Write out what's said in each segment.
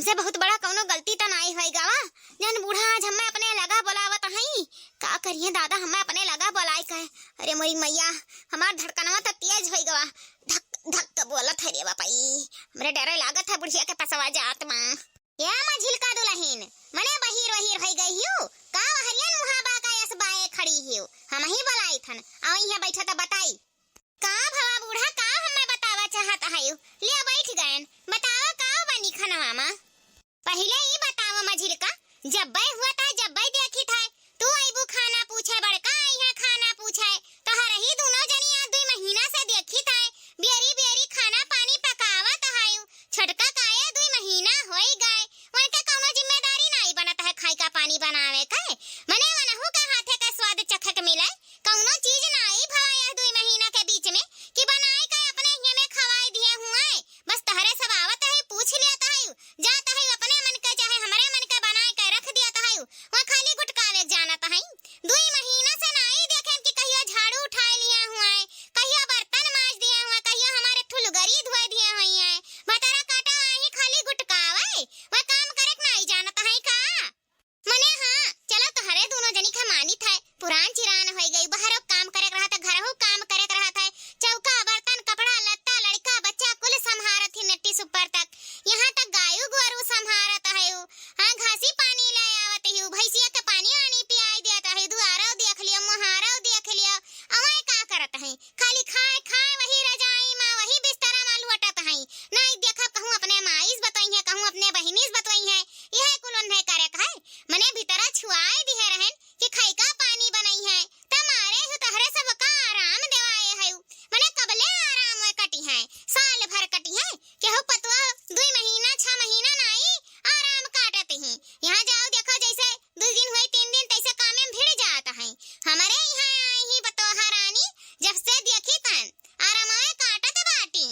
हमसे बहुत बड़ा कौनो गलती तो नहीं होई गवा। जन बूढ़ा आज हमें अपने लगा बुलावत हई। का करिए दादा, हमें अपने लगा बुलाई कहे। अरे मोरी मैया, हमार धड़कनवा तो तेज होई गवा। धक धक बोलत है रे बापाई। हमरे डरे लागत है बुढ़िया के पसवा जात मां। या माझिल का दुल्हन मने बहिर वहिर होई गई हियो। का हरियन मुहा बाका यस बाए खड़ी हियो। हम ही बुलाई थन। आओ यहां बैठा त बताई। का भवा बूढ़ा, का हमें बतावा चाहत हयो। ले बैठ गएन। बतावा का बनी खनवा मा। पहले ही बतावा माझिल का, जब्बै हुआ था जब्बै देखी था। तू आइबू खाना पूछे, बड़का आई है खाना पूछे। तो हर ही दोनों जनिया 2 महीना से देखी था। बेरी बेरी खाना पानी पकावा तहायु। छटका काए 2 महीना होई गए। उनके कोनो जिम्मेदारी नहीं बनत है खाई का पानी बनावे के। मने वनहु के हाथे का स्वाद चखे के मिले। कोनो चीज नहीं भवाया 2 महीना के बीच में कि बनाई के अपने हिये में खवाई दिए हुए। बस तहरे सब आवत है पूछ लिया तहायु। जात है अपने मन के चाहे हमरे मन के बनाए के रख दिया तहायु। वहां खाली गुटकावे जानत है। 2 महीना से नहीं देखे कि कहियो झाड़ू उठा लिया हुआ है, कहियो बर्तन मांज दिया हुआ, कहियो हमारे ठुलगरी धोए दिए हुई है। बतारा काटा आई खाली गुटकावे। वह काम करे नहीं जानत है का। मने हां चलो तहरे दोनों जनी का मानी था। पुरान चिरान होई गई। बाहर काम करे रहा था, घर हो काम करे रहा था। चौका बर्तन कपड़ा लत्ता लड़का बच्चा कुल संभारत ही नट्टी सुपर तक। यहाँ तक गायु गोरू संभारत है। हां घासी पानी ले आवत है। भैंसिया के पानी वानी पियाई देता है। दुआरो देख लियो, मुहारो देख लियो। अवे का करत है, खाली खाए खाए वही रजाई मां वही बिस्तरा में लुटत है। नहीं देखा कहूं अपने माईस बतई है, कहूं अपने बहिनीस बतई है। यह कुल उन्हें करे है। मने भीतरा छुआए दिहे रहन कि खाई का पानी बनई है। तमारे हु तहरे सब का आराम देवाए है। मने कबले आराम में कटी है, साल भर कटी है। केहू पतवा 2 महीना 6 महीना नहीं आराम काटते हैं। यहाँ जाओ देखो जैसे 2 दिन हुए 3 दिन तैसे काम में भिड़ जाता है। हमारे यहाँ आई ही बतोहा रानी जब से देखी तन आरामाए काटत बाटी।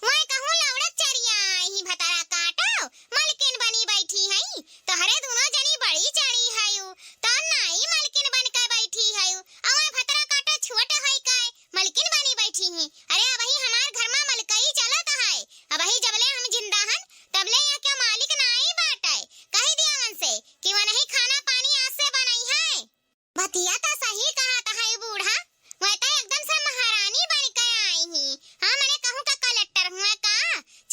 वही कहूं लौड़त चरिया आई ही भतारा काटो मलकिन बनी बैठी है। तहरे दोनों जनी बड़ी चढ़ी है। तो नहीं मलकिन बन के बैठी है। अवे भतरा काटा छोटे है काय मलकिन बनी बैठी है। अरे अबही हमार घर में मलकई चलत है। अबही जबले हम जिंदा हन तबले यहाँ के मालिक नहीं बाटे। कह दिया मन से कि वह नहीं खाना पानी आज से बनई है। भतिया तो सही कहा है बूढ़ा। वह तो एकदम से महारानी बन के आई ही। हाँ मने कहूं का कलेक्टर हुआ का।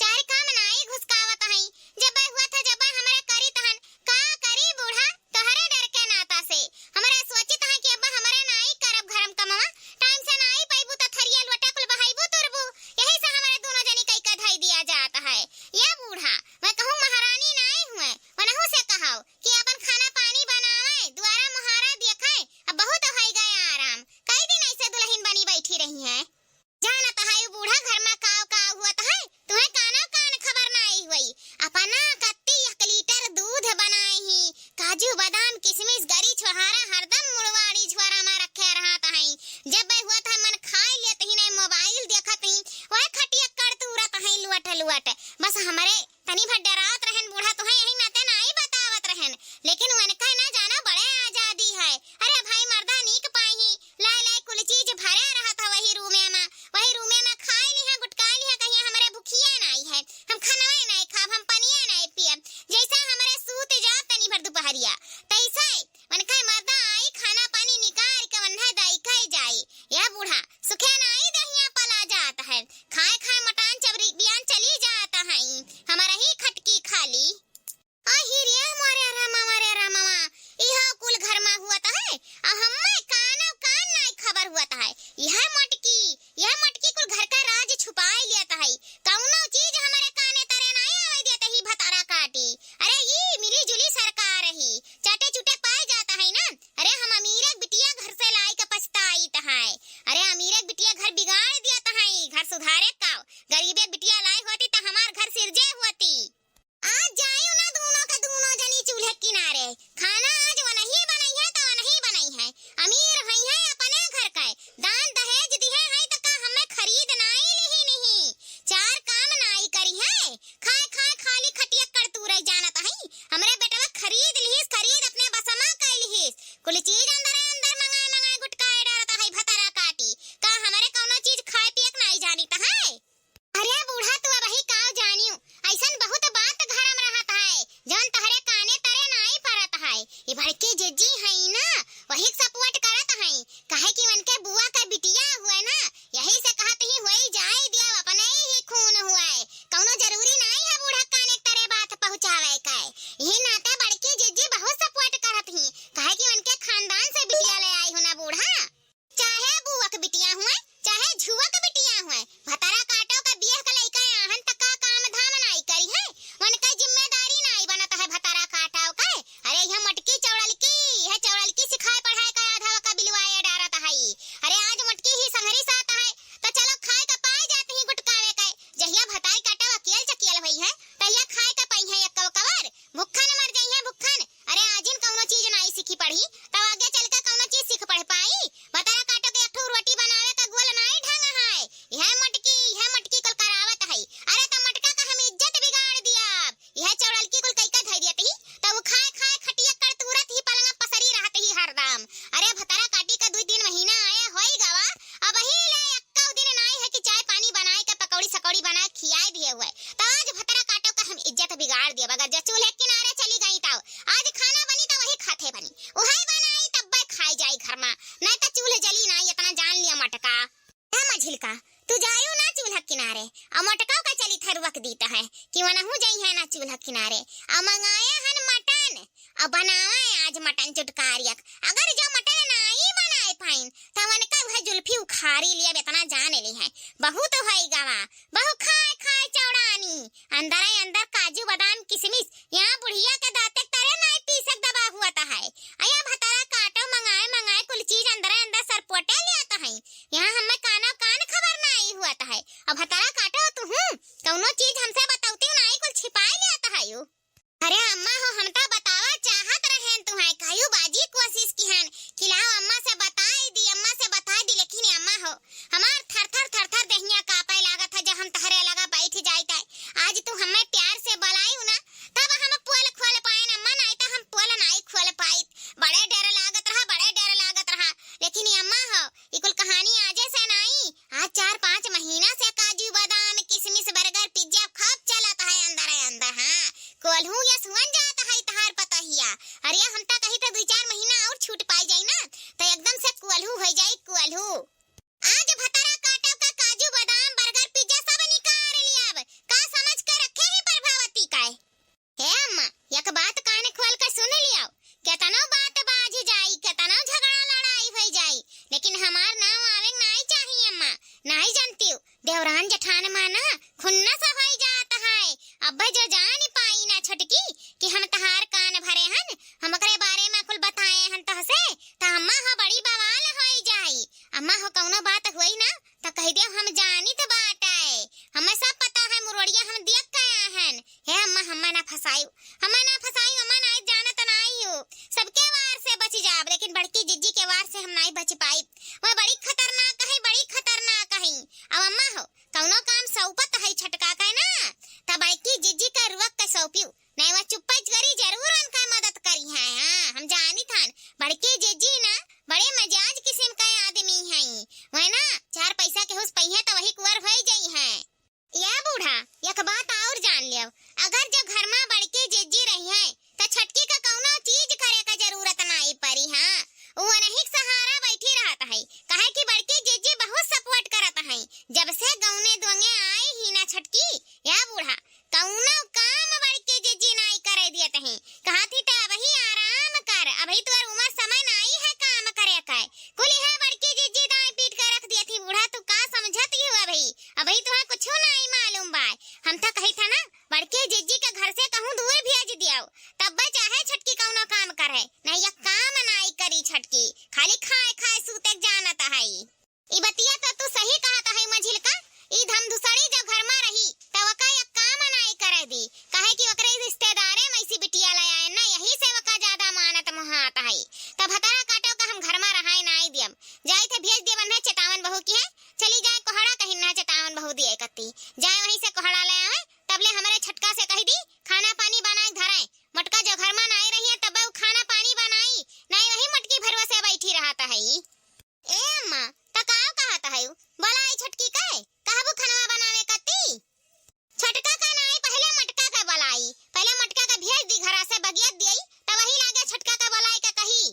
चार काम नहीं घुसकावत है। जब हुआ था जब हमारे करी तहन का करी बूढ़ा तोहरे डर के नाता से। हमारे सोचित है कि अब हमारे नहीं करब घरम कमवा। टाइम से नहीं पाइबू त थरिया लोटा कुल बहाइबू तुरबू। यही से हमारे दोनों जनी कई का धई दिया जाता है। ये बूढ़ा मैं कहूं महारानी नहीं हुए। वनहु से कहाओ कि अपन खाना पानी बनावे, द्वारा मुहारा देखे। अब बहुत हो गए आराम। कई दिन ऐसे दुल्हन बनी बैठी रही है। जानत है बूढ़ा घर में का हुआ है। तुम्हें कान खबर नहीं हुई। अपना कत्ती 1 लीटर दूध बनाए ही। काजू बादाम किशमिश गरी छोहारा हरदम मुड़वाड़ी झोरा में रखे रहता है। जब हुआ था मन खाए लेते ही नहीं मोबाइल देखत ही। वह खटिया कर तुरत है लुवट लुवट। बस हमारे तनी भर डरात रहन बूढ़ा तो है यही नाते नहीं बतावत रहन। लेकिन उनका ना जाना बड़े आजादी है। अरे भाई मर्दा नीक पाही लाई लाई कुल चीज भरे रहा था वही रूमे में खाए लिहा गुटका लिहा। कहीं हमारे भूखिया नहीं है। हम खाना नहीं खाब, हम पनिया नहीं पियब। जैसा हमारे सूत जा तनी भर दोपहरिया तैसे उनका मर्दा आई खाना पानी निकाल के वन्हा दई खाई जाई। यह बूढ़ा सुखे नहीं दहिया पला जाता है। खाए खाए मटान चबरी बियान चली जाता है। हमारा ही खटकी खाली। आ हिरिया मारे रामा हमता बतावा चाहत रहन तुहाय कायू बाजी कोशिश किहन खिलाओ अम्मा से बता दी लेकिन अम्मा हो हमार थर थर दहिया कापे लागत है जब हम तहरे लगा बैठ जाइत है। आज तू हमें प्यार से बुलायू ना तब हम पोल खोल पाए अम्मा नहीं तो हम पोल नहीं खोल पाई। बड़े डर लागत रहा लेकिन अम्मा हो ई कुल कहानी आजे से नहीं आज 4-5 महीना से काजू बादाम किशमिश बर्गर पिज्जा खूब चलत है अंदर हां कोल्हू या सुवन जात है तहार पता हिया। अरे हम ता कही तो 2-4 महीना और छूट पाई जाई ना तो एकदम से कोल्हू हो जाई कोल्हू। आज भतरा काटब का काजू बादाम बर्गर पिज्जा सब निकाल लियाब का समझ के रखे ही प्रभावती काय। हे अम्मा एक बात कान खोल कर सुन लियाओ केतनो बात बाज जाई केतनो झगड़ा लड़ाई हो जाई लेकिन हमार नाम आवे नहीं चाहिए अम्मा। नहीं जानती हूँ देवरान जठान माना खुन्नस हो जाता है अब जो जान पाई ना छटकी कि हम तहार कान भरे हन हमकरे बारे में कुल बताए हन तहसे त अम्मा हो बड़ी बवाल हो जाई। अम्मा हो कौनो बात हुई ना तो कह दे हम जानी तो बात है हमें सब पता है मुरड़िया हम देख के आए हन। हे अम्मा हम्मा ना फसाई अम्मा ना जानत नहीं हो सबके वार से बच जाब लेकिन बड़की जिज्जी के वार से हम नहीं बच पाई। वह बड़ी खतरनाक है अब अम्मा हो कौनो काम सौपत है छटका के ना त बड़की जिज्जी का रुक के सौपियो नहीं वह चुप्पा करी जरूर उनका मदद करी है। हां हम जानी थन बड़की जिज्जी ना बड़े मजाज किस्म का आदमी हैं वह ना 4 पैसा के हुस पहिए तो वही कुंवर भई गई है। या बूढ़ा एक बात और जान लियो अगर जब घर में बड़की जिज्जी रही है तो छटकी का कौनो चीज करे का जरूरत नहीं पड़ी। हां वो नहीं सहारा बैठी रहता है काहे कि बड़की जिज्जी बहुत सपोर्ट करत है जब से गौने दोंगे आए ही ना छटकी। या बूढ़ा कौनो काम बड़की जिज्जी नहीं करे दियत है कहा थी तो अभी आराम कर अभी तो उम्र समय नहीं है काम करे का कुल है बड़की जिज्जी दाई पीट कर रख दिया थी। बूढ़ा तू का समझती हो अभी तो कुछ नहीं मालूम बा हम तो कही था ना बड़की जिज्जी के घर से कहूं दूर भेज दियो तब चाहे छटकी कौनो काम करे नहीं ये काम नहीं करी छटकी खाली खाए सूते जानत है। ई बतिया तो तू सही कहत है मझिलका ई धमधुसड़ी जब घर में रही तब का ये काम नहीं करे दी काहे कि ओकरे रिश्तेदारे मैसी बिटिया ले आए ना यही से वका ज्यादा मानत मोहात है तब हतारा काटो का हम घर में रहाई नहीं दियम जाई थे भेज दियम ने चेतावन बहू की है चली जाए कोहड़ा कहीं ना चेतावन बहू दिए कत्ती जाए वहीं से कोहड़ा ले आवे तबले हमारे छटका से कह दी खाना पानी बनाए धरे मटका जो घर में नहीं रही है तब वो खाना पानी बनाई नहीं वही मटकी भरवा से बैठी रहता है। ए अम्मा तकाव कहता है बोलाई छटकी के कहबो खाना बनावे कत्ती छटका का नहीं पहले मटका का बोलाई पहले मटका का भेज दी घरा से बगियत दी तब वही लागे छटका का बोलाई का कही।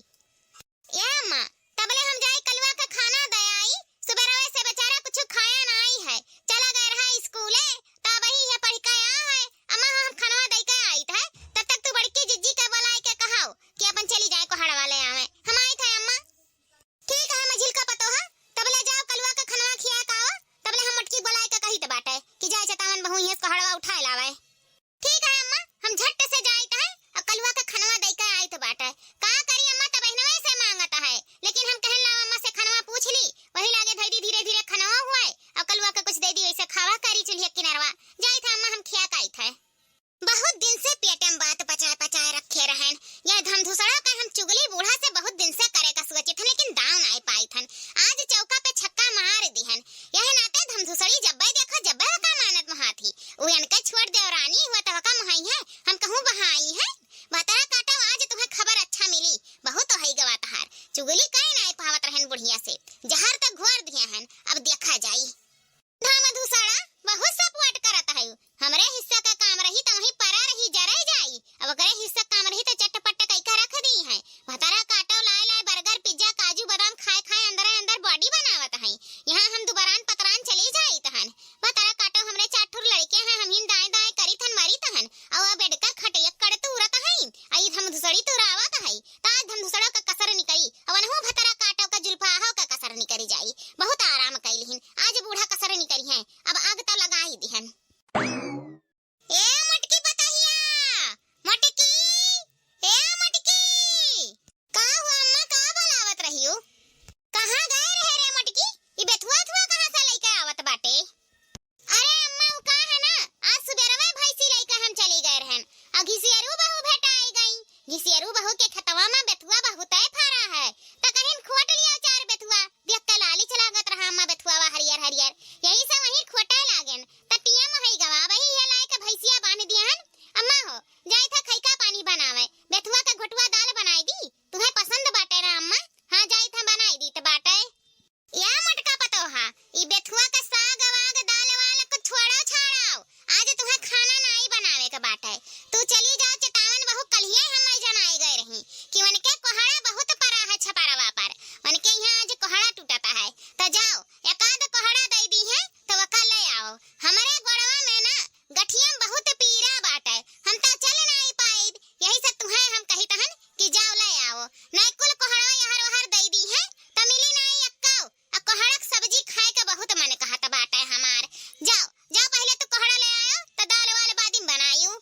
घिसियरू बहू के खतवा में बेथुआ बहुत है फारा है त कहीं खोट लिया चार बेथुआ देख के लाली चलागत रहा अम्मा बेथुआ हरियर हरियर यही से वही खोटा लागन तटिया में हई गवा वही है लाए के भैंसिया बांध दिहन अम्मा हो जाई था खैका पानी बनावे बेथुआ का घोटुआ दाल बनाई दी तुम्हें पसंद बाटे ना अम्मा हां जाई था बनाई दी त बाटे या मटका पतो हा ई बेथुआ का साग वाग दाल वाला को छोड़ो छाड़ाओ आज तुम्हें खाना नहीं बनावे का बाटे तू चली जाओ चेतावन बहू कलिए हम जनाई गए रही कि उनके कोहड़ा बहुत परा है छपारवा पर उनके यहाँ आज कोहड़ा टूटता है तो जाओ एकाद कोहड़ा दे दी है तो वका ले आओ हमारे गोड़वा में ना गठिया बहुत पीरा बाटे हम तो चल नहीं पाई यही से तुम्हें हम कही तहन कि जाओ ले आओ नहीं कुल कोहड़ा यहर वहर दे दी है तो मिली नहीं अक्काओ आ कोहड़ा सब्जी खाए का बहुत मन कहत बाटे हमार जाओ जाओ पहले तो कोहड़ा ले आयो तो दाल वाल बादी बनायू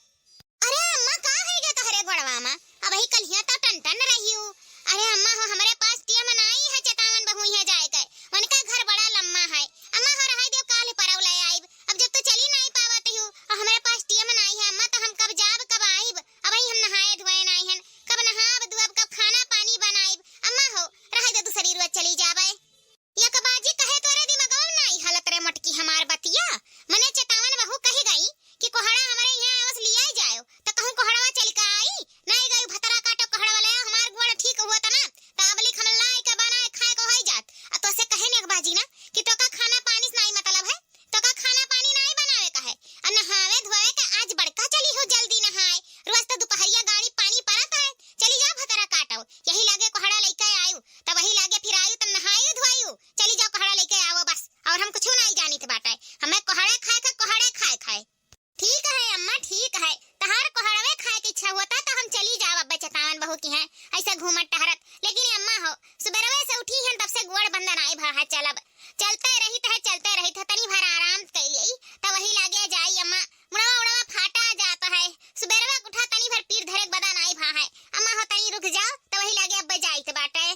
अरे अम्मा का है गे तोहरे गोड़वा में अब ही कल तो टन रही हूँ अरे अम्मा हो हमारे पास टिया मनाई है चेतावन बहू है जाए गए उनका घर बड़ा लम्बा है अम्मा हो रहा देव काले परव ले आइब अब जब तो चली नहीं पावत हूँ और हमारे पास टिया मनाई है अम्मा तो हम कब जाब कब आइब अब ही हम नहाए धोए नहीं हन कब नहाब दुआब कब खाना पानी बनाइब अम्मा हो रहा दे दूसरी रोज चली जाबे या कबाजी कहे तोरे दिमागवा में नहीं हालत रे मटकी हमार बतिया मने चेतावन बहू कही गई कि कोहड़ा हमारे यहाँ आवस लिया जाओ तो कहूं कोहड़वा चल के आई नहीं गई भतरा काटो कोहड़ा वाला हमार गोड़ ठीक हुआ ता ना ताबली खमलाई के बनाए खाए को होई जात आ तो से कहे ने बाजी ना कि तो का खाना पानी से नहीं मतलब है तो का खाना पानी नहीं बनावे का है आ नहावे धोए के आज बड़का चली हो जल्दी नहाए रोज तो दोपहरिया गाड़ी पानी परत है चली जा भतरा काटो यही लागे कोहड़ा लेके आयु तब वही लागे फिर आयु तब नहायु धोयु चली जाओ कोहड़ा लेके आओ बस और हम कुछ नहीं जानी बाटे हमें कोहड़े खाए ठीक है अम्मा ठीक है तहार कोहड़वे खाए की इच्छा होता तो हम चली जाओ अब्बा चेतावन बहू की है ऐसा घूमत टहरत लेकिन अम्मा हो सुबेरवे से उठी हैं तब से गोड़ बंधन आई भा है चलते रही था तनी भर आराम कैली तब वही लागे जाई अम्मा मुड़वा फाटा जाता है सुबेरवे उठा तनी भर पीर धरे बदन आई भा है अम्मा हो तनी रुक जाओ तब वही लागे अब्बा जाई त बाटे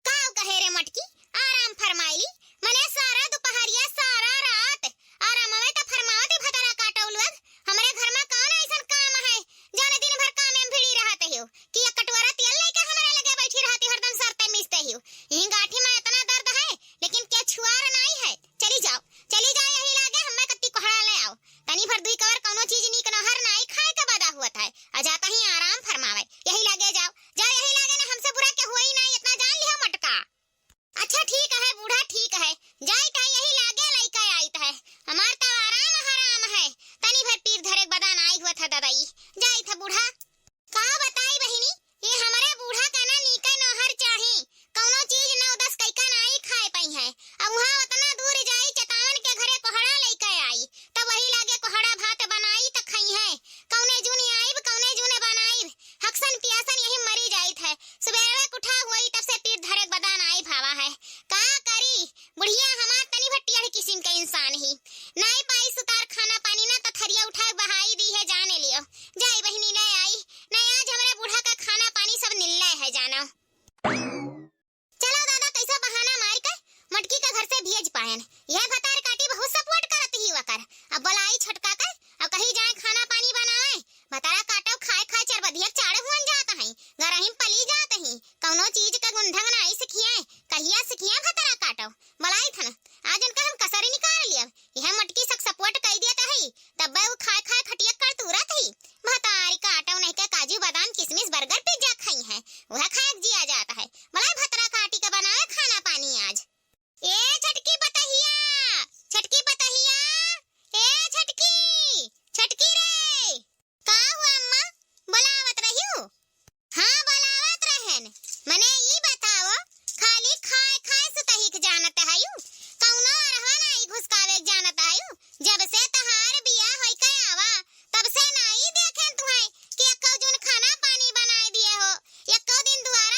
काव कहे रे मटकी आराम फरमाइली मने सारा दोपहरिया सारा रात आराम में तो फरमावती भतरा काटो लोग हमारे घर में कौन ऐसा काम है जाने दिन भर काम में भिड़ी रहते हो कि एक कटोरा तेल लेके हमारे लगे बैठी रहती हरदम सरते मिसते हो यही गाठी में इतना दर्द है लेकिन क्या छुआर नहीं है चली जाओ यही लागे हमें कत्ती कोहड़ा ले आओ तनी भर दुई कवर कोनो चीज नीक नहर नहीं खाए का बदा हुआ था आ जाता ही आराम फरमावे यही लागे जाओ यही लागे ने हमसे बुरा के हुआ ही नहीं इतना जान लिया मटका अच्छा ठीक है बूढ़ा ठीक है जाई का यही लागे लइका आईत है हमार तो आराम है तनी भर पीर धरे बदन आई हुआ था दादाई जाई था बूढ़ा का बताई बहिनी ये हमारे बूढ़ा का ना नीके नहर चाही कौनो चीज 9-10 कैका नहीं खाए पई है अब वहां उतना दूर जाई चेतावन के घरे कोहड़ा लेके आई तब वही लागे कोहड़ा भात बनाई त खाई है कौने जूने आईब कौने जूने बनाईब हक्सन पियासन यही मरी जाइत है सुबेरे उठा हुई तब से पीर धरे बदन आई भावा है का करी बुढ़िया हमार तनी भट्टिया किस्म के इंसान ही नहीं पाई सुतार खाना पानी ना तो थरिया उठा बहाई दी है जाने लियो जाई बहिनी ले आई नहीं आज हमारे बूढ़ा का खाना पानी सब निल्ले है जाना चलो दादा कैसा बहाना मार कर मटकी का घर से भेज पायन यह भतार काटी बहुत सपोर्ट करत ही वकर अब बलाई छटका कर अब कहीं जाए खाना पानी बनाए भतारा काटो खाए चरबदिया चाड़ हुन जाता है घर ही पली जात ही कौनो चीज का गुंढंग नहीं सिखिए कहिया सिखिए भतारा काटो बलाई थन आज उनका हम कसरी निकाल लिया यह मटकी सब सपोर्ट कर दिया है तब वो खाए खटिया कर तुरत ही भतारी काटो नहीं के काजू बादाम किशमिश बर्गर पिज्जा खाई है वह खाए जिया जाता है बलाई भतारा काटी का बनाए खाना पानी आज ए छटकी पतहिया ए छटकी रे का हुआ अम्मा बुलावत रही हूँ हाँ बुलावत रहन मने ई बताओ खाली खाए सुतही के जानत है कौनो रहवा नहीं घुसकावे के जानत है जब से तहार बिया होई के आवा तब से नहीं देखे तुम्हें कि एको जून खाना पानी बनाए दिए हो एको दिन दुआर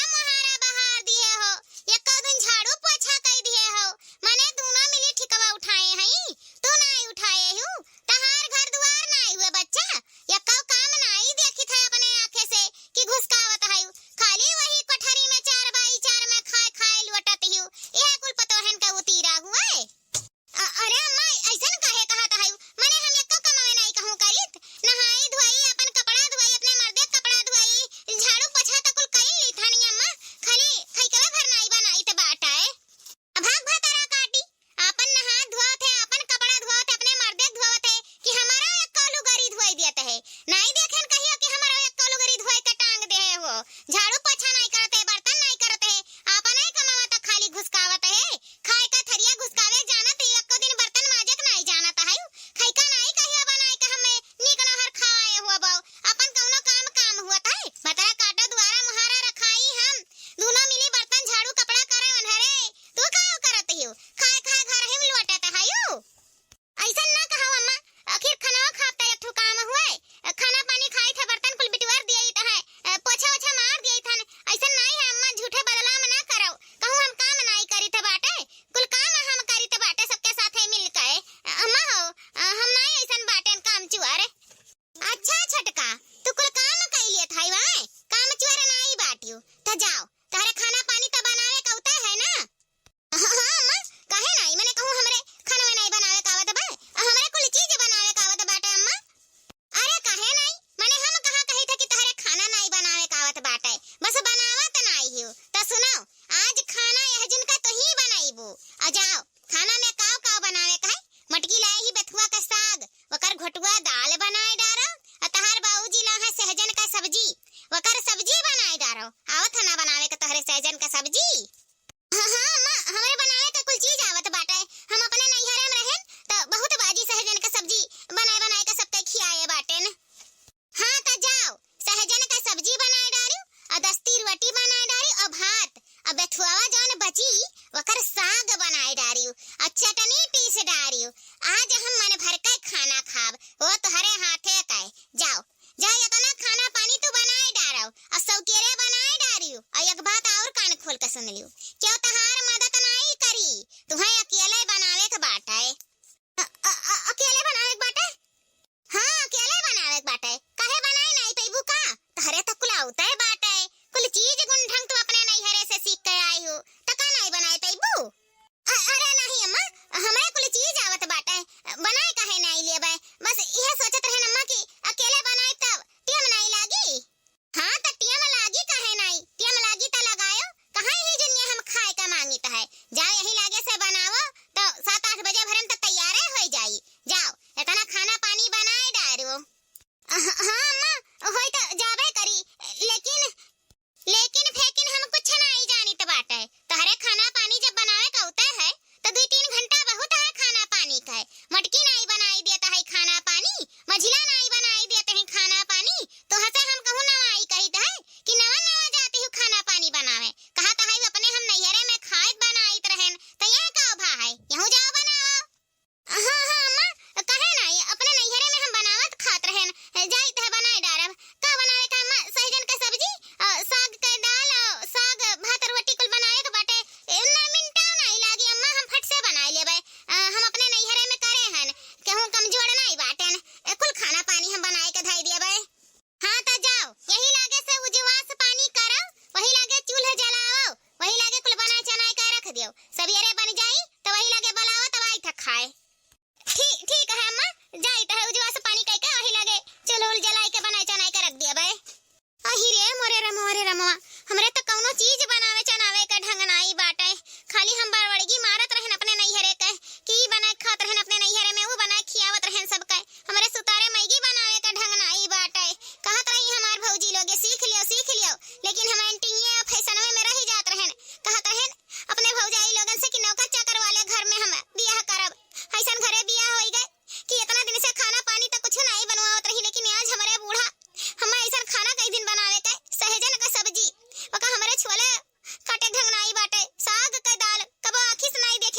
वकर सब्जी बनाई डारो। आवत है ना बनावे के तोहरे सहजन का सब्जी? हाँ हाँ अम्मा, हमरे बनावे का कुल चीज आवत बाटे। हम अपने नैहरे में रहेन तो बहुत बाजी सहजन का सब्जी बनाए बनाए का सबके खियाए बाटेन। हाँ तो जाओ, सहजन का सब्जी बनाए डारी और दस्ती रोटी बनाए डारी और भात और बेथुआवा जौन बची वकर साग बनाए डारी और चटनी पीस डारी। आज हम मन भर के खाना खाब, वो तोहरे हाथे का। जाओ जाओ, इतना खाना पानी तू बनाए डारो और सौकेरे बनाए डारी। और एक बात और कान खोल के सुन लियो, क्यों तहार मदद नहीं करी, तुम्हें अकेले बनावे के बाटे। अकेले बनावे के बाटे? हाँ अकेले बनावे के बाटे। काहे बनाए नहीं पैबू का? तहरे तो कुल आउते बाटे, कुल चीज गुण ढंग तू अपने नैहरे से सीख के आई हो, टका नहीं बनाए पैबू? अरे नहीं अम्मा, हमें कुल चीज आवत बाटे, बनाए काहे नहीं लेबे? बस यह सोचत रहन अम्मा कि अकेले बनाए तब टेम नहीं लागी। हाँ तो टेम लागी काहे नहीं? टेम लागी तो लगायो, कहाँ ही जनिया हम खाए का मांगित है। जाओ यही लागे से बनाओ तो 7-8 बजे भरन तो तैयार हो जाई। जाओ इतना खाना पानी बनाए डारो। हाँ अम्मा होई तो जाबे करी, लेकिन फेकिन हम कुछ नहीं जानित बाटे। तहरे खाना पानी जब बनावे का होता है तो 2-3 घंटा बहुत है खाना पानी का। मटकी नहीं बनाई देता है खाना पानी, मझिला नहीं बनाई देते हैं खाना पानी, तो हसे हम कहूँ नवाई कही है कि नवा नवा जाती हूँ खाना पानी बनावे। कहा तो है अपने हम नैहरे में खाए बनाइत रहन, तो यहाँ का भा है, यहाँ जाओ बनाओ। हाँ हाँ अम्मा, कहे नहीं अपने नैहरे में हम बनावत खात रहन, जाइत है बनाए डारब। का बनावे का अम्मा? सहजन का सब्जी, साग का दाल, साग भात रोटी कुल बनावे के बाटे। ना मिनटा नहीं लागी अम्मा, हम फट से बनाए लेबे। हम अपने नैहरे में करे हन, केहू कमजोर नहीं बाटेन, कुल खाना पानी हम बनाए के धाई देबे। हाँ तो जाओ यही लागे से उजवास पानी करो, वही लागे चूल्हा जलाओ, वही लागे कुल बनाए चनाए के रख दियो। सवेरे बन जाई तो वही लागे बनाओ तब आई तक खाए। ठीक है अम्मा, जाई तो है उजवास पानी कह के वही लागे चूल्हा जलाई के बनाए चनाए के रख दिया बे। अही रे मोरे रमवा, हमरे तो कौनो चीज बनावे चनावे का ढंग नहीं बाटे। खाली हम बड़बड़गी मारत रहन अपने नैहरे के कि बनाए खात रहन अपने नैहरे में, वो बनाए खियावत रहन सबके। हमरे सुतारे मैगी बनावे का ढंग नहीं बाटे। कहत रही हमार भौजी लोगे सीख लियो, लेकिन हम एंटीए फैशनवे में रह जात रहन। कहत रहन अपने भौजाई लोगन से कि नौकर चाकर वाले घर में हम बियाह करब। ऐसन घरे बियाह होई गए कि इतना दिन से खाना पानी तो कुछ नहीं बनवावत रही, लेकिन आज हमारे बूढ़ा हमें ऐसा खाना कई दिन बनावे के, सहजन का सब्जी, वका हमारे छोले काटे ढंग नहीं बाटे, साग का दाल कबो आखिस नहीं देख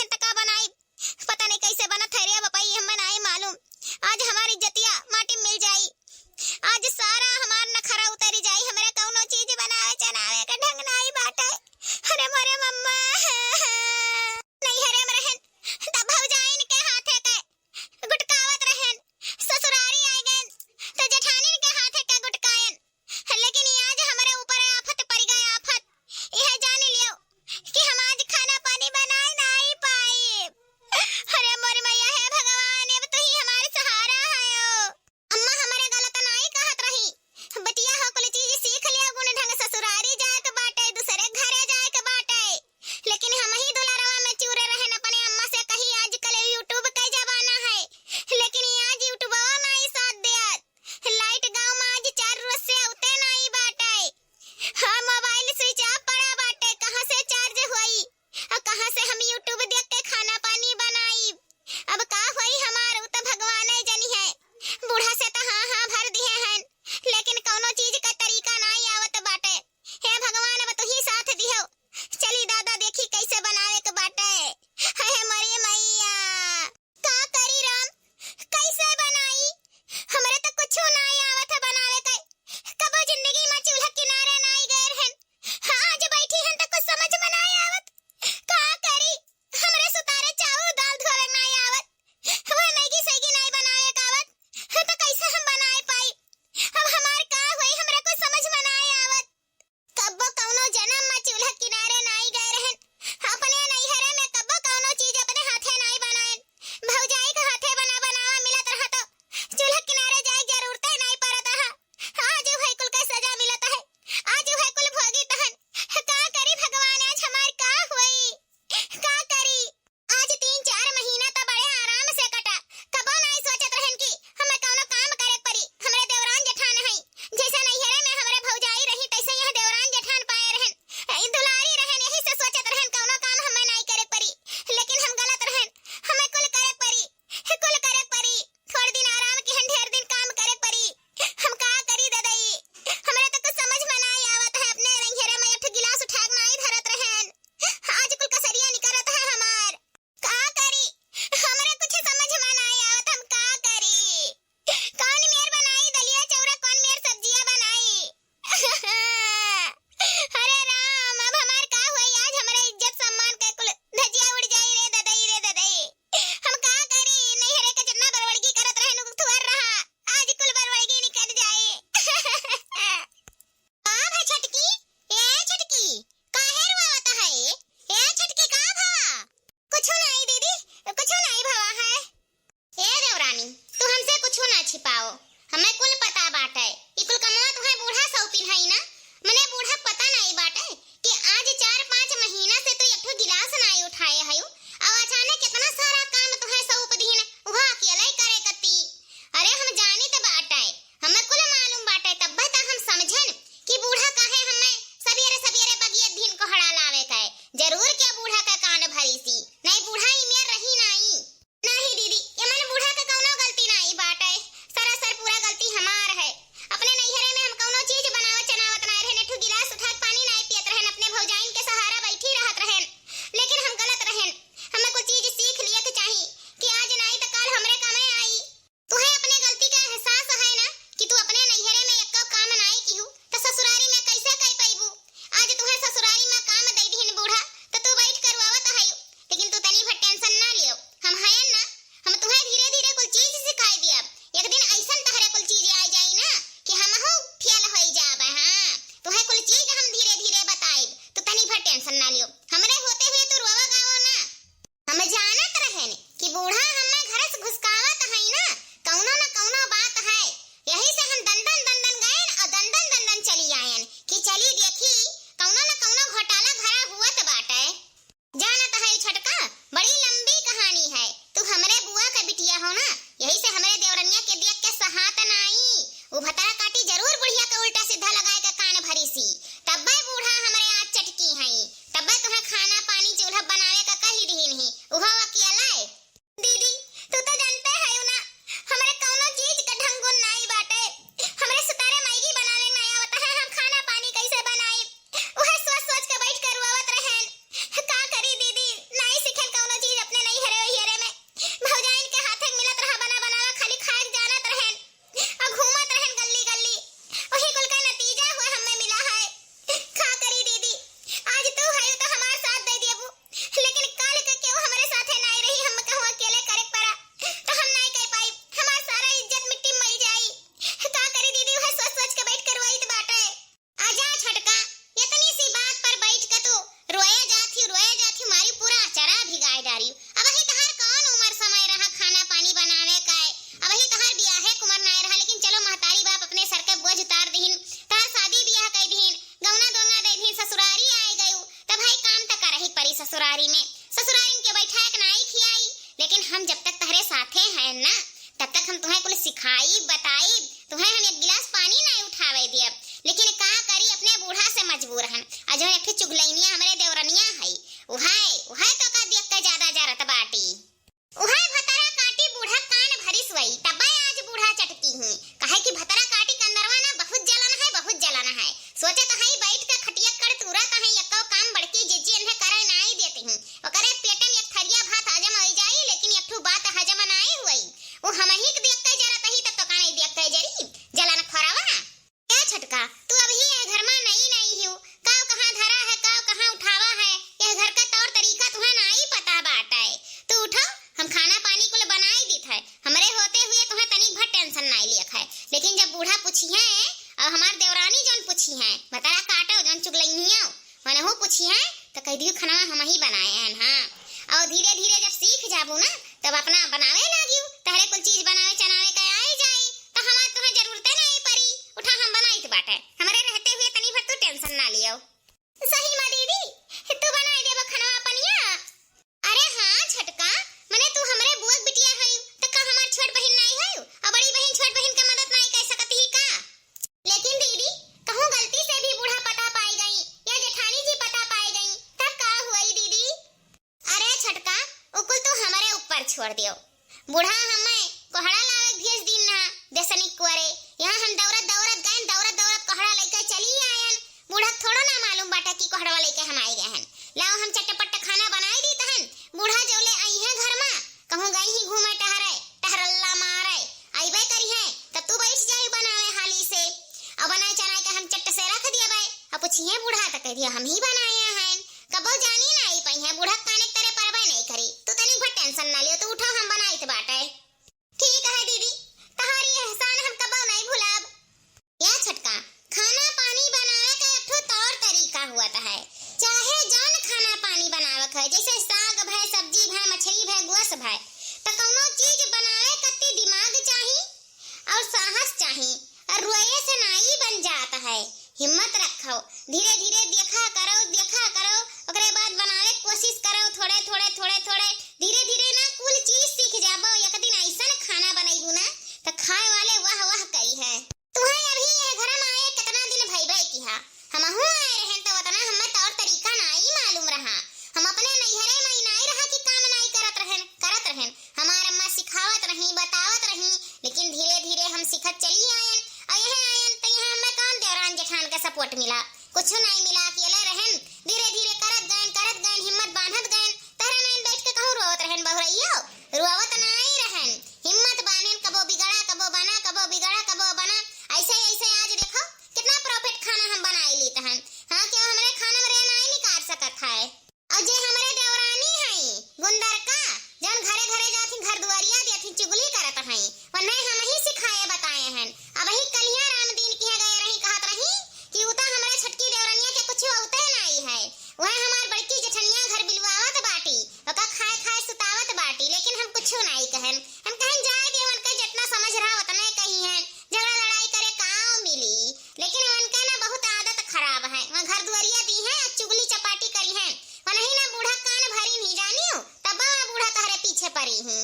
ससुरारी में, ससुरारी के बैठा के नाई खियाई, लेकिन हम जब तक तहरे साथे हैं ना तब तक हम तुम्हें कुछ सिखाई बताई, तुम्हें हम एक गिलास पानी नहीं उठावे दिए, लेकिन का करी अपने बूढ़ा से मजबूर हन। आज एक चुगलैनिया हमरे देवरनिया है, उहाय तो का देख के ज्यादा जरत बाटी, उहाय भतरा काटी बूढ़ा कान भरी सोई, तब आज बूढ़ा चटकी हूं, कहे कि भतरा काटी कंदरवा ना बहुत जलन है, सोचे तो हई बैठ के खटिया कर तुरा कहे एको काम बड़की जिज्जी इन्हें करे नाई देती हूं, ओकरे पेटे में एक थरिया भात हजम हो जाई, लेकिन एक ठो बात हजम नाई हुई, वो हम ही देख के जरत ही तब तो का नहीं देख के जरी जलन खरावा। क्या छटका तू अभी ये घर में नहीं हूं, काव कहां धरा है काव कहां उठावा है, यह घर का तौर तरीका तुम्हें नहीं पता बाटा है, तू उठो हम खाना पानी को बनाई दीत है, हमरे होते हुए तुम्हें तनिक भर टेंशन नहीं लिया है, लेकिन जब बूढ़ा पूछी है और हमार देवरानी जौन पूछी है बताया काटो जौन चुगलैनिया मने हो पूछी है तो कह दियो खाना हम ही बनाए हैं। हां और धीरे धीरे जब सीख जाबू ना तब अपना बनावे लागियो, तहरे कुल चीज बनावे चनावे के आई जाई तो हमार तुम्हें जरूरत नहीं पड़ी, उठा हम बनाई बाटे, हमरे रहते हुए तनी भर तू टेंशन ना लियो। सही मां दीदी तू बनाई देबो खाना अपनिया। अरे हां छटका मने तू हमरे बुआ बिटिया है त का हमार छोट बहन नहीं है और बड़ी बहन छोट बहन का मदद नहीं कर सकती ही का, लेकिन दीदी कहूं गलती से भी बूढ़ा पता पाई गई या जेठानी जी पता पाई गई तब का हुई दीदी। अरे छटका उकुल तो हमारे ऊपर छोड़ दियो, बूढ़ा हमें कोहड़ा लावे भेज दिन ना देसनी कुरे, यहां हम दौड़त कोहड़ा लेके चली आयन, बूढ़ा थोड़ा ना मालूम बाटा कि कोहड़ा लेके हम आई गए हैं, लाओ हम चटपट खाना बनाई दी तहन, बूढ़ा जोले आई है घर में कहूं गई ही घूमे टहरल्ला मारे आईबे करी है तब तू बैठ जाई बनावे हाली से, अब बनाए चनाए के हम चट्ट से रख दिए भाई, अब पूछिए बूढ़ा तो कह दिया हम ही बनाए हैं, कबो जानी ना आई पई है बूढ़ा काने तेरे परबे नहीं करी, तू तनी भर टेंशन ना लियो, तू उठो हम बनाई त बाटे। ठीक है दीदी तहारी एहसान हम कबो नहीं भुलाब। या छटका खाना पानी बनावे का एक ठो तौर तरीका हुआ है, चाहे जौन खाना पानी बनावक है जैसे साग भय सब्जी भय मछली भय गोश भय, तो कौनो चीज बनावे कत्ती दिमाग चाहिए और साहस चाहिए और रोए से नहीं बन जाता है, हिम्मत रखो धीरे धीरे देखा करो ओकरे बाद बनावे कोशिश करो, थोड़े धीरे धीरे ना कुल चीज सीख जाबो, एक दिन ऐसा खाना बनाईबू ना तो खाए वाले वाह कही है। तुम्हें अभी ये घर में आए कितना दिन भइबे की हा, हमहु आए रहन तो उतना हमें तौर तरीका नहीं मालूम रहा, हम अपने नैहरे में नहीं रहा कि काम नहीं करत रहन, हमार अम्मा सिखावत रही बतावत रही, लेकिन धीरे धीरे हम सिखत चली आयन और यह आयन तो यहाँ हमें कौन देवरान जेठान का सपोर्ट मिला, कुछ नहीं मिला, अकेले रहन धीरे धीरे करत गए हिम्मत बांधत गए, तहरा नहीं बैठ के कहूं रोवत रहन बहुरइयो, रोवत नहीं रहन, हिम्मत बांधन कबो बिगड़ा कबो बना, ऐसे आज देखो कितना प्रॉफिट खाना हम बनाई ली तहन, हां क्यों हमरे खाना में नहीं निकाल सकत है, और जे हमरे देवरानी है गुंदर का जौन घरे जाती घर दुआरिया देती चुगली करत है वने हम ही सिखाए बताए हैं, अब ही कलिया रामदीन की गए रही कहत रही कि उता हमरे छटकी देवरानिया के कुछ होते नहीं है, वह हमार बड़की जेठनिया घर बिलवावत बाटी ओका खाए सुतावत बाटी, लेकिन हम कुछ नहीं कहन, हम कहन जाए देवन के जितना समझ रहा उतना कही है, झगड़ा लड़ाई करे काव मिली, लेकिन उनका ना बहुत आदत खराब है, वहां घर दुआरिया दी है चुगली चपाटी करी है, वही ना बूढ़ा कान भरी नहीं जानियो तब बूढ़ा तहरे पीछे पड़ी हूं।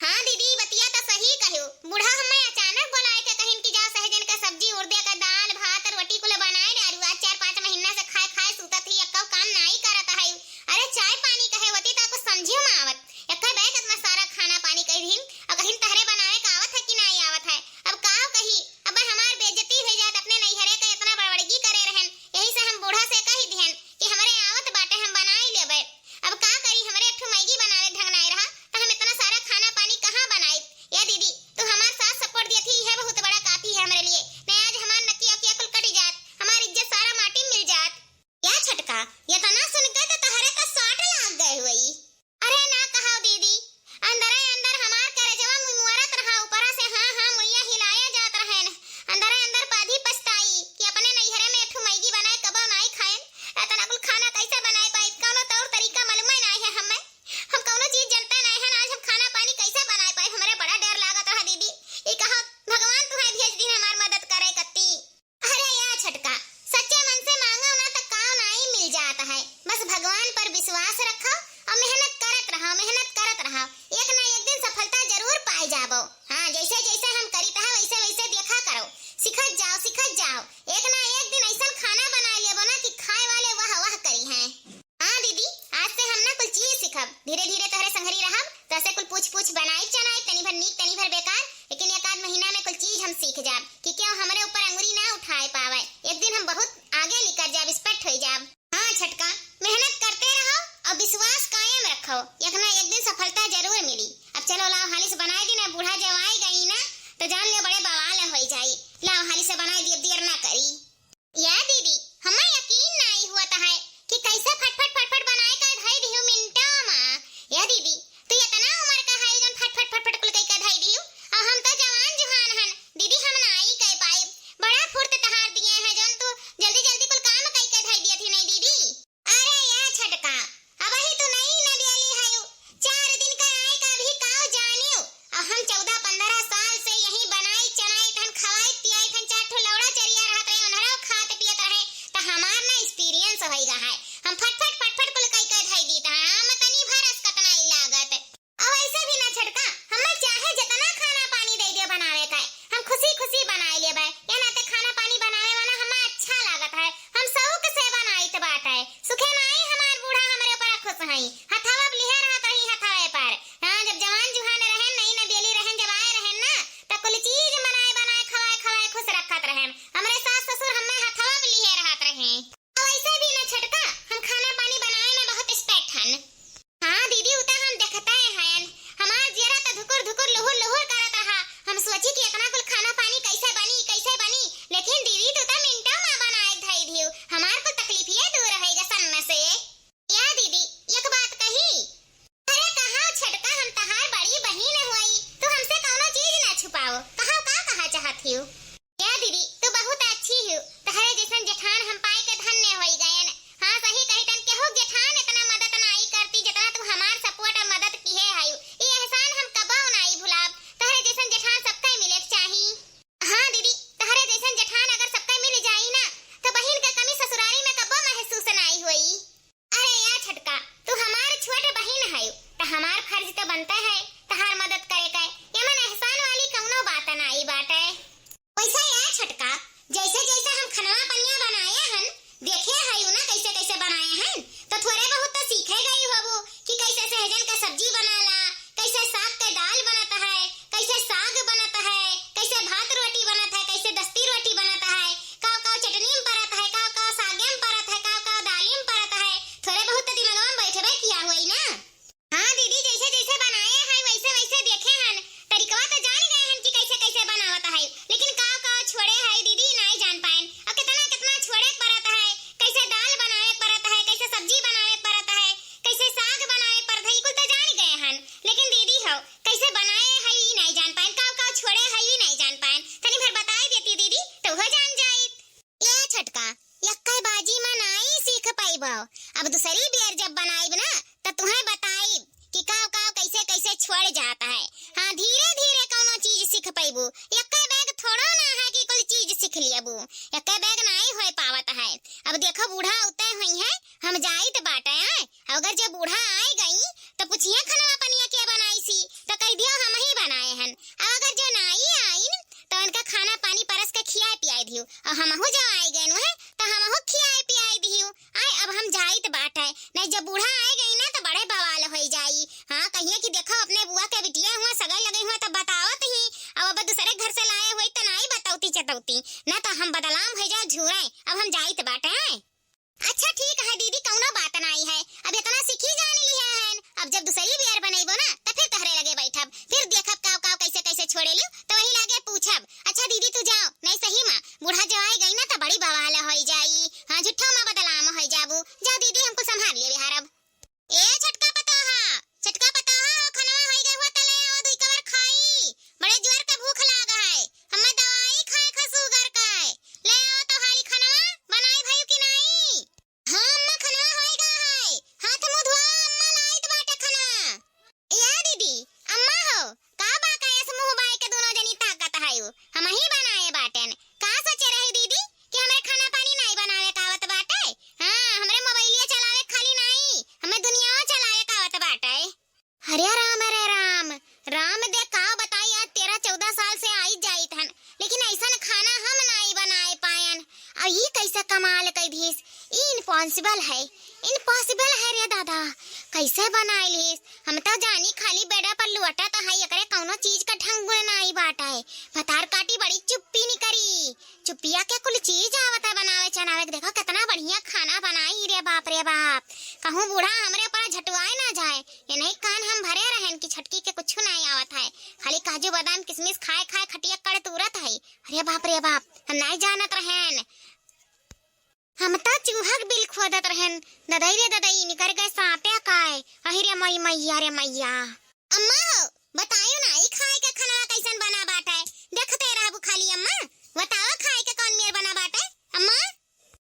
हाँ दीदी बतिया तो सही कहू, बूढ़ा हमें अचानक बुलाए के कहिन कि जा सहजन का सब्जी उर्दे का दाल भात रोटी कुल बनाए डारू, आज 4-5 महीना से खाए सुतत ही अक्का काम नहीं करत है, अरे चाय पानी कहे होती तो कुछ समझियो मावत, एक्का बैठ इतना सारा खाना पानी कहिन और कहिन तहरे बनावे का आवत है कि नहीं आवत है, अब काव कही अब हमार बेइज्जती हो जात, अपने नैहरे का इतना बड़बड़गी करे रहन, यही से हम बूढ़ा से कही दिहन कि हमरे आवत बाटे हम बनाई लेबे, अब का करी हमरे एक ठो मैगी बनावे ढंग नहीं रहा तो हम इतना सारा मिल जाता है। बस भगवान पर विश्वास रखो और मेहनत करत रहो, मेहनत करत रहो, एक ना एक दिन सफलता जरूर पाए जाबो। हाँ, जैसे जैसे हम करीत है वैसे वैसे देखा करो, सिखत जाओ सिखत जाओ, एक ना एक दिन ऐसा खाना बना लेबो ना कि खाए वाले वाह वाह करी हैं। हाँ दीदी, आज से हम ना कुछ चीज सीखब, धीरे धीरे तोहरे संगरी रहब, तैसे कुल पूछ पूछ बनाई चनाई, तनी भर नीक तनी भर बेकार, लेकिन एक आध महीना में कुल चीज हम सीख जाब कि क्यों हमरे ऊपर अंगुरी ना उठाए पावे, एक दिन हम बहुत आगे निकल जाब, स्पष्ट हो जाब। हाँ छटका, मेहनत करते रहो और विश्वास कायम रखो, एक ना एक दिन सफलता जरूर मिली। अब चलो लाओ हाली से बनाई दी ना, बूढ़ा जब आई गई ना तो जान ले बड़े बवाल हो जाई। लाओ हाली से बनाई दी, अब देर ना करी। या दीदी, हमें यकीन नहीं हुआ है कि कैसे फटफट फटफट बनाए कर धई दियो मिनटों में। या दीदी, तू इतना उम्र का है जन फटफट फटफट कुल कई का धई दियो, और हम तो जवान जुहान हन दीदी, हम नहीं कह पाए, बड़ा फुर्त तहार दिए हैं जन तू जल्दी जल्दी कुल काम कई का धई दिया थी नहीं दीदी। अरे या छटका, अब ही तो नहीं न बेली है, 4 दिन का आए का भी काव जानियो, और हम 14-15 साल से यही बनाई चनाई तन खवाई पियाई तन 4 ठो लौड़ा चरिया रहत रहे, उनहरा खात पियत रहे, तो हमार ना एक्सपीरियंस होइगा है, हम फटफट फटफट कुल कई का धई दी, हम तनी भरस कतना ही लागत। अब ऐसे भी ना छटका, हमें चाहे जितना खाना पानी दे दियो बनावे का, हम खुशी खुशी बनाई लेबे, या नाते खाना पानी बनावे वाला हमें अच्छा लागत है, हम शौक से बनाइत बाटे, सुखे नहीं हमार बूढ़ा हमरे ऊपर खुश हई, हथवा लिहे रहत रही हथवे पर। हां, जब जवान जुहान रहे नहीं न बेली रहे, जब आए रहे ना त कुल चीज बनाए बनाए खवाए खवाए खुश रखत रहे, हमरे सास ससुर हमें हथवा लिहे रहत रहे। ऐसे भी ना छटका, हम खाना पानी बनाए में बहुत एक्सपर्ट हन। हाँ दीदी, उता हम देखते हैं, हमार जेरा त धुकुर धुकुर लुहुर लुहुर करत रहा, हम सोची कि इतना कुल खाना पानी कैसे बनी, लेकिन दीदी तू त मिनटों में बनाए धई दियो, हमार को तकलीफ ये दूर रहेगा सन्न से। या दीदी, एक बात कही, अरे कहां छटका, हम तहार बड़ी बहन हुई, तू हमसे कौनो चीज ना छुपाओ, कहां का कहा चाहत हियो। या दीदी, तू बहुत अच्छी हो, तहरे जैसन जेठान हम पाए के धन्य होई गयन। हां सही कहितन, केहू जेठान इतना मदद नहीं करती जितना तू हमार सपोर्ट और मदद किए हायो, ई एहसान हम कबो नहीं भुलाब, तहरे जैसन जेठान सबके मिले चाही। हां दीदी, तहरे जैसन जेठान अगर सबके मिल जाई ना तो बहन के कमी ससुरारी में कबो महसूस नहीं होई। अरे या छटका, तू हमार छोट बहन है, तो हमार फर्ज तो बनता है तहार मदद करे का, एमन एहसान वाली कौनो बात नहीं बाटे। वैसे या छटका, जैसे जैसे हम खनवा पनिया बनाए हन, देखे है ना कैसे कैसे बनाए हैं, तो थोड़े बहुत तो सीखे गई होबो कि कैसे सहजन का सब्जी बनाला, कैसे साग के दाल बनता है, कैसे साग बनता है, कैसे भात रोटी बनता है, कैसे दस्ती रोटी बनता है, काव काव चटनी में परत है, काव काव सागे में परत है, काव काव दाली में परत है, थोड़े बहुत तो दिमाग में बैठबे किया हुई ना। हाँ दीदी, जैसे जैसे बनाए हैं वैसे वैसे देखे हन, तरीका तो जान गए हन कि कैसे कैसे बनावत है, लेकिन काव काव छोड़े है दीदी नहीं जान पाएन, और कितना कितना छोड़े परत है, कैसे दाल बनाए परत है, कैसे सब्जी बनाए परत है, कैसे साग बनाए परत है, कुल तो जान गए हन, लेकिन दीदी हो कैसे बनाए है ई नहीं जान पाएन, काव काव छोड़े है ई नहीं जान पाएन, तनी भर बताई देती दीदी तो हो जान जाइत। ये छटका, यक्के बाजी में नहीं सीख पाइबो, अब दूसरी बेर जब बनाइब ना तो तुम्हें बताइब कि काव काव कैसे कैसे छोड़ जाता है। हाँ, धीरे धीरे कौनो चीज सीख पाइबू, यक्के बैग थोड़ो ना है कि कोई चीज सीख लियबू, यक्के बैग नहीं हो पावत है। अब देखो बूढ़ा उतरे हुई है, हम जाइत बाटे हैं, अगर जब बूढ़ा आई गई तो पूछिए खनवा पनिया के बनाई सी, तो कह दियो हम ही बनाए हन, अगर जो नहीं आई तो उनका खाना पानी परस के खियाए पियाई दियो, और हमहू जो आई गए है तो हमहू खियाए पियाई दियो। आए अब हम जाइत बाटे, नहीं जब बूढ़ा आई गई ना तो बड़े बवाल हो जाई। हाँ, कहिए कि देखो अपने बुआ के बिटिया हुआ सगाई लगे हुआ तो बतावत ही, अब दूसरे घर से लाए हुई तो नहीं बताऊती चतौती ना, तो हम बदलाम हो जाओ झूरे, अब हम जाइत बाटे। अच्छा ठीक है दीदी, कौनो बात नहीं है, अब इतना सीखी जान लिया है, अब जब दूसरी बियर बनैबो ना तो फिर तहरे लगे बैठब, फिर देखब काव काव कैसे कैसे छोड़े लियो तो वही लागे पूछब। अच्छा दीदी तू जाओ, नहीं सही माँ बूढ़ा जो आई गई ना तो बड़ी बवाल हो जाई। हाँ, झूठो माँ बदलाम हो जाबू, जा दीदी हमको संभाल लिए बिहार। अब ए छटका पता हो खनवा होई गए हुआ तले ओ दुई कवर खाई, बड़े जोर के भूख लागा है, हमें दवाई खाए खा शुगर का है, ले आओ तो हाली खनवा बनाई भई कि नहीं। हां अम्मा खनवा होई गए है, हाथ मुंह धोआ अम्मा लाइत बाटे खनवा। या दीदी, अम्मा हो का बाका ऐसे मुंह बाई के दोनों जनी ताकत है, हम ही बनाए बाटेन, का सोचे रही दीदी कि हमरे खाना पानी नहीं बनावे का आवत बाटे। हां, हमरे मोबाइल इम्पॉसिबल है, इम्पॉसिबल है रे दादा। कैसे बनाइलिस? हम तो जानी खाली बेड़ा पर लुअटा तो है, एकरे कौनो चीज का ढंग गुण नहीं बाटा है। भतार काटी बड़ी चुप्पी नहीं करी, चुप्पिया के कुल चीज आवत है बनावे चनावे। देखो कितना बढ़िया खाना बनाई रे बाप रे बाप। कहूँ बूढ़ा हमरे पर झटुआए ना जाए, ये नहीं कान हम भरे रहन की छटकी के कुछ नहीं आवत है। खाली काजू बादाम किशमिश खाए खाए खटिया कड़ तुरत है। अरे बाप रे बाप, हम नहीं जानत रहन। हम तो चूहक बिल खोदत रहन। ददाई रे ददाई निकर गए सांपे काय। अहि रे मई मैया रे मैया। अम्मा बतायो ना ई खाए के खाना कैसन बना बाटे? देखते रहबू खाली अम्मा। बताओ खाए के कौन मेर बना बाटे अम्मा?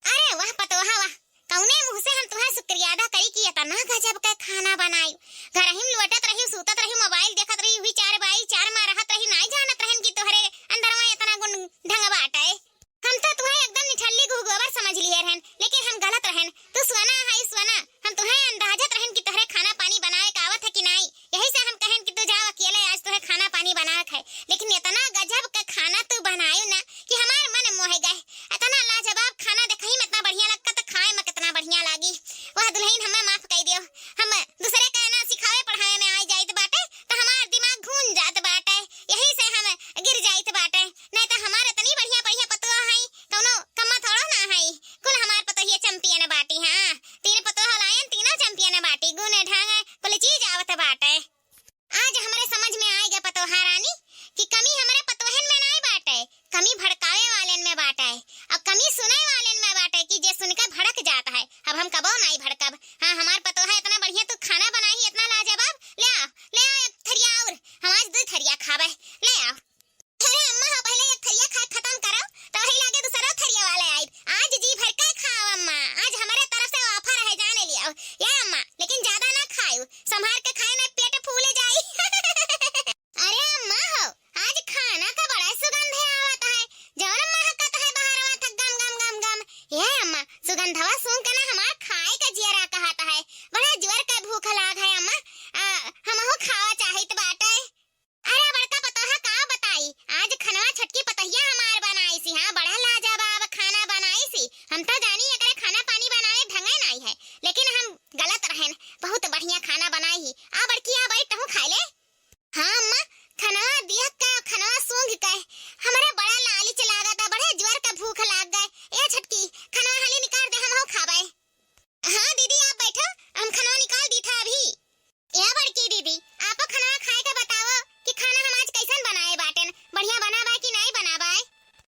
अरे वाह पतोहा वाह, कौने मुंह से हम तुम्हारा शुक्रिया अदा करी कि इतना गजब का खाना बनाई। घर हिम लुटत रही, सूतत रही, मोबाइल देखत रही, हुई चार बाई चार मार रहत रही, नहीं जानत रहन कि तोहरे अंदरवा इतना गुण ढंग बाटे। हम तो तुम्हें एकदम निठल्ली गोबर समझ लिए रहन, लेकिन हम गलत रहन। तू सुना है सुना, हम तुम्हें अंदाजत रहन कि तोहरे खाना पानी बनाए का आवत है कि नहीं। यही से हम कहन कि तू जाओ अकेले, आज तोहरे खाना पानी बनाए है। लेकिन इतना गजब का खाना तू बनायो ना कि हमार मन मोह गए। इतना लाजवाब खाना देखही में इतना बढ़िया लगता तो खाए में कितना बढ़िया लागी। वह दुल्हन हमें माफ कर दियो। हम दूसरे का ना सिखावे पढ़ावे में आई जाइत बाटे तो हमार दिमाग घूम जात बाटे, यही से हम गिर जाइत बाटे। नहीं तो हमार इतनी बढ़िया बढ़िया पतोहा है, कौनो कम्मा थोड़ा ना है। कुल हमार पतोहिया चैंपियन बाटी। हां, तीन पतोहा लायन, तीनों चैंपियन बाटी। गुण ढंग कुल चीज आवत बाटे। आज हमारे समझ में आ गया पतोहा रानी कि कमी हमारे पतोहन में नहीं बाटे, कमी भड़कावे वालेन में बाटे और कमी सुने वालेन में बाटे कि जे सुनकर भड़क जाता है। अब हम कबो नहीं भड़कब। हाँ, हमार पतोहा इतना बढ़िया तू खाना बनाई, इतना लाजवाब। ले आओ एक थरिया और, हम आज 2 थरिया खावे। ले आओ। अरे अम्मा पहले एक थरिया खा खत्म करो तो वही लागे दूसरा थरिया वाले आई। आज जी भर के खाओ अम्मा, आज हमारे तरफ से ऑफर है, जाने लियो या अम्मा। लेकिन ज्यादा ना खाओ, संभाल के खाए ना पेट फूले जाई। अरे अम्मा हो, आज खाना का बड़ा सुगंध है आवत है, जौन महकत है बाहरवा तक गम गम गम गम। ये अम्मा सुगंधवा सूंघ के ना हमार खाए का जियरा कहता है। बड़ा जोर का भूख लाग है अम्मा, हमहु खावा चाहित बाटे। अरे बड़का पतोहा का बताई, आज खनवा छटकी पतहिया हमार बनाई सी। हाँ, बड़ा लाजवाब खाना बनाई सी। हम तो जानी एकरे खाना पानी बनाए ढंगे नहीं है, लेकिन हम गलत रहन। बहुत बढ़िया खाना बनाई ही। आ बड़की आ बैठ तहु खाए ले। हाँ अम्मा, खनवा दिया का खनवा सूंघ के हमारे बड़ा लालच लागत है, बड़े जोर का भूख लाग गए। ए छटकी खनवा हाली निकाल दे, हम हो खावे। हाँ दीदी आप बैठो, हम खनवा निकाल दी था अभी। या बड़की दीदी आप खनवा खाए के बताओ कि खाना हम आज कैसन बनाए बाटन, बढ़िया बनाबा कि नहीं बनाबा?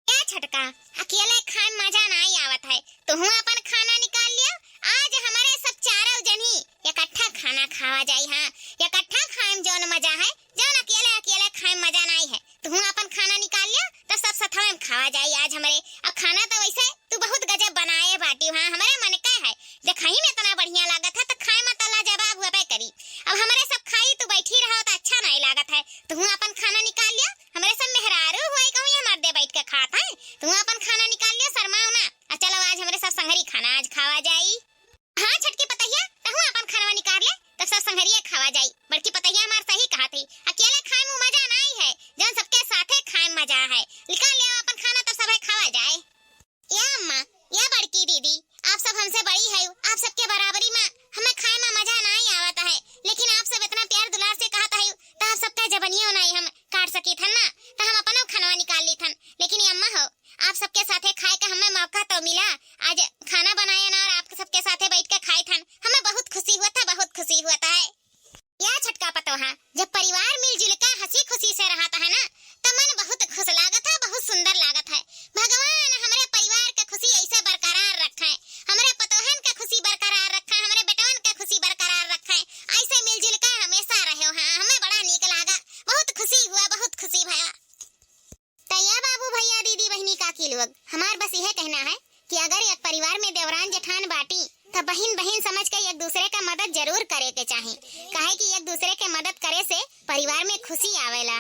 क्या छटका अकेले खाए मजा नहीं आवत है, तो हूँ अपन खाना निकाल लियो। आज हमारे सब चारों जनी इकट्ठा खाना खावा जाई। हाँ, इकट्ठा खाए जौन मजा है, जौन अकेले अकेले खाए मजा नहीं है। तो हूँ अपन खाना निकाल लियो तो सब सथवा में खावा जाई आज हमारे। अब खाना तो वैसे तू बहुत गजब बनाए बाटी। हाँ, हमारे मन का है, देखही में इतना बढ़िया लागत है तो खाए में तो लाजवाब हुआ करी। अब हमारे सब खाई तू बैठी रहो तो अच्छा नहीं लागत है। तो हूँ अपन खाना निकाल लियो, हमारे सब मेहरारू हुआ कहूँ ये मर्दे बैठ के खात है। तो हूँ अपन खाना निकाल लियो, शर्माओ ना। चलो आज हमारे सब संगरी खाना आज खावा जाई। हाँ छटकी पतहिया, तहु अपन खाना निकाल ले तब सब संगरिया खावा जाई। बड़की पतहिया हमार सही कहा थी, अकेले खाए में मजा नहीं है, जौन सबके साथे खाए में मजा है। निकाल ले अपन खाना तब सब खावा जाए। या अम्मा या बड़की दीदी, आप सब हमसे बड़ी है, आप सबके बराबरी में हमें खाए में मजा नहीं आवत है, लेकिन आप सब इतना प्यार दुलार से कहता है तो आप सबका जबनियो नहीं हम काट सकी थन ना, तो हम अपनो खाना निकाल ली थन। लेकिन अम्मा हो, आप सबके साथे खाए का हमें मौका तो मिला, आज खाना बनाया ना और आप सबके साथे बैठ के खाए थन, हमें बहुत खुशी हुआ था, बहुत खुशी हुआ था। या छटका पतोहा, जब परिवार मिलजुल कर हंसी खुशी से रहता है ना तो मन बहुत खुश लागत है, बहुत सुंदर लागत है। भगवान हमारे परिवार का खुशी ऐसे बरकरार रखे, हमारे पतोहन का खुशी बरकरार रखे, हमारे बेटवन का खुशी बरकरार रखे, ऐसे मिलजुल कर हमेशा रहे। हाँ, हमें बड़ा नीक लागा, बहुत खुशी हुआ, बहुत खुशी भया। तैया बाबू भैया दीदी बहनी काकी लोग, हमार बस यह कहना है कि अगर एक परिवार में देवरान जेठान बाटी तो बहन बहन समझ के एक दूसरे का मदद जरूर करे के चाहे, काहे कि एक दूसरे के मदद करे से परिवार में खुशी आवेला।